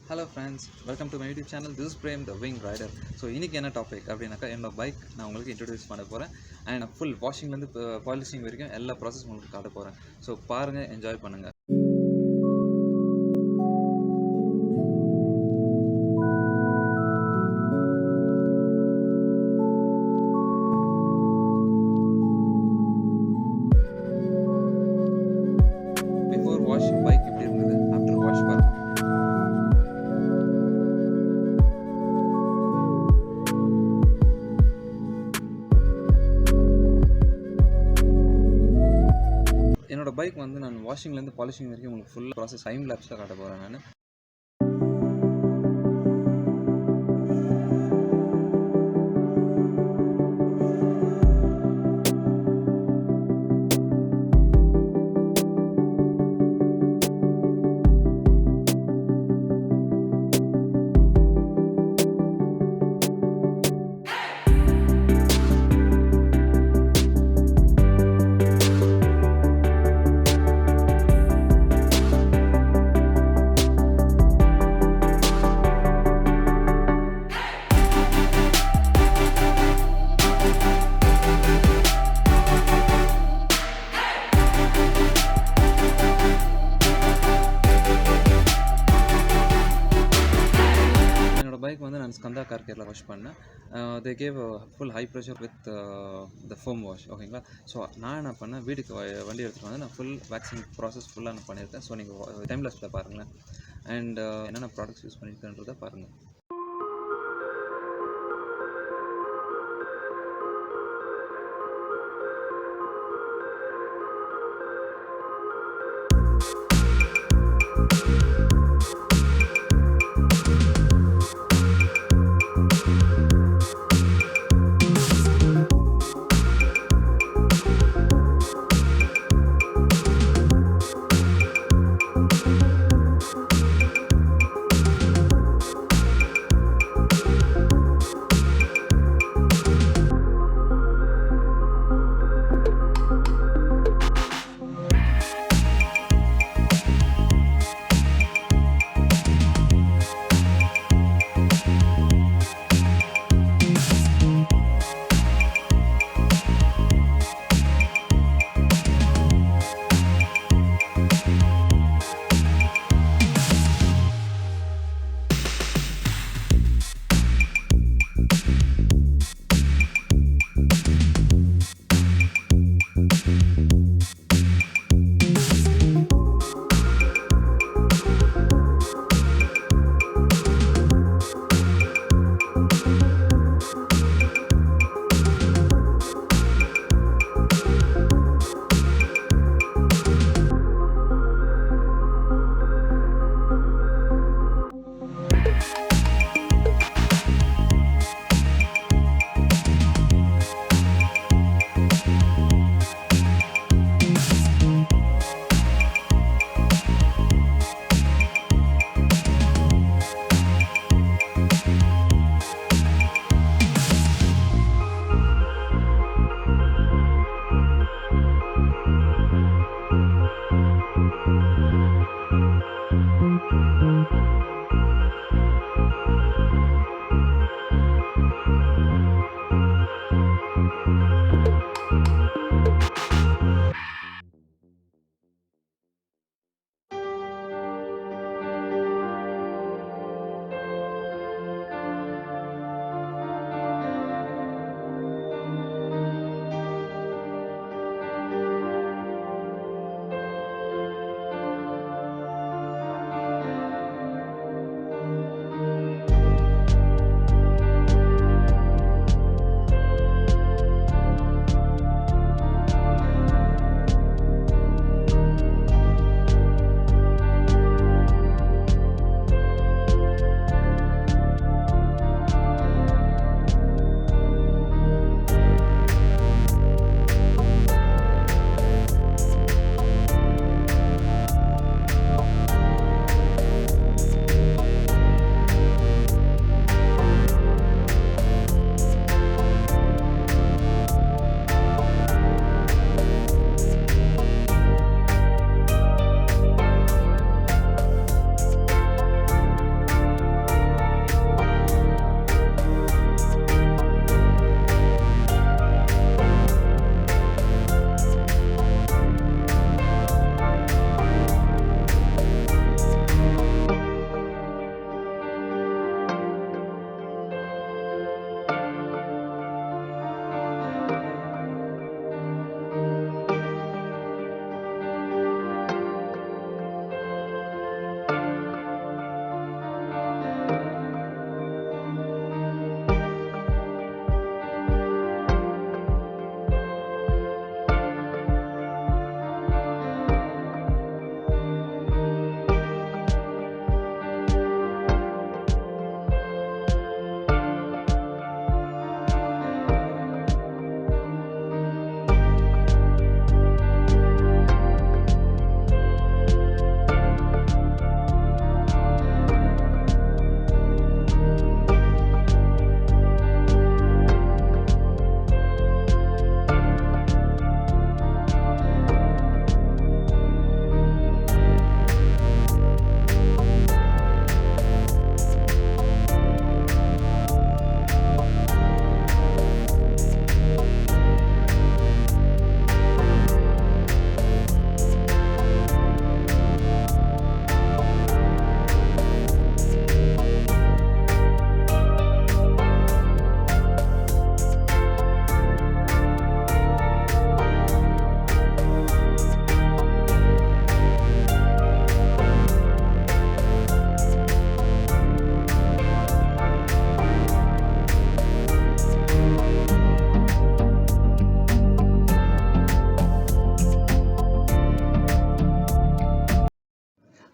Hello friends, welcome to my YouTube channel. This is Prem, the Wing Rider. So இன்னைக்கு என்ன topic அப்படின்னாக்கா என்னோட bike நான் உங்களுக்கு இன்ட்ரடியூஸ் பண்ண போகிறேன். அண்ட் ஃபுல் வாஷிங்லேருந்து பாலிஷிங் வரைக்கும் எல்லா ப்ராசஸ் உங்களுக்கு காட்ட போகிறேன். ஸோ பாருங்கள், என்ஜாய் பண்ணுங்கள். பிஃபோர் வாஷ் பைக் இப்படி இருந்தது, ஆஃப்டர் வாஷ் பாருங்கள். என்னோட பைக் வந்து நான் வாஷிங்லேருந்து பாலிஷிங் வரைக்கும் உங்களுக்கு ஃபுல் ப்ராசஸ் டைம் லேப்ஸில் காட்ட போகிறேன் நான். பைக் வந்து நான் ஸ்கந்தா கார் கேரில் வாஷ் பண்ணேன். They gave full high pressure with the foam wash, ஓகேங்களா. ஸோ நான் என்ன பண்ணேன், வீட்டுக்கு வண்டி எடுத்துகிட்டு வந்து நான் ஃபுல் வேக்சிங் ப்ராசஸ் ஃபுல்லாக நான் பண்ணியிருக்கேன். ஸோ நீங்கள் டைம் லேப்ஸில் பாருங்களேன். அண்ட் என்னென்ன ப்ராடக்ட்ஸ் யூஸ் பண்ணியிருக்கேன்றதை பாருங்கள்.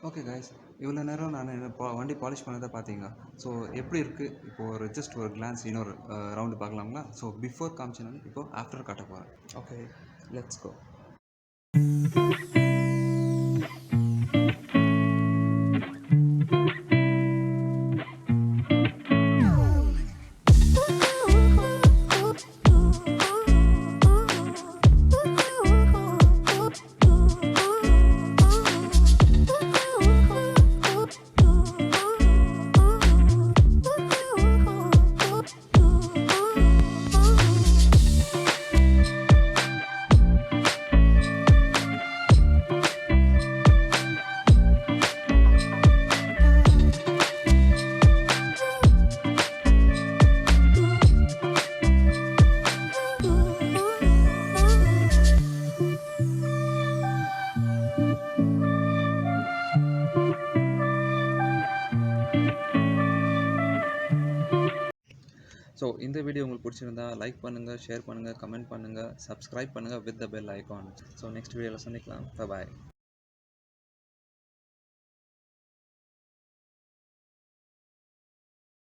ஓகே கைஸ், இவ்வளோ நேரம் நான் வண்டி பாலிஷ் பண்ணதை பார்த்தீங்க. ஸோ எப்படி இருக்குது இப்போது ஒரு கிளான்ஸ் இன்னொரு ரவுண்டு பார்க்கலாங்களா? ஸோ பிஃபோர் காமிச்சேன், இப்போது ஆஃப்டர் காட்ட போகிறேன். Okay, let's go. ஸோ இந்த வீடியோ உங்களுக்கு பிடிச்சிருந்தா லைக் பண்ணுங்கள், ஷேர் பண்ணுங்கள், கமெண்ட் பண்ணுங்கள், சப்ஸ்கிரைப் பண்ணுங்கள் with the bell icon. So next வீடியோவில் சந்திக்கலாம். பாய்.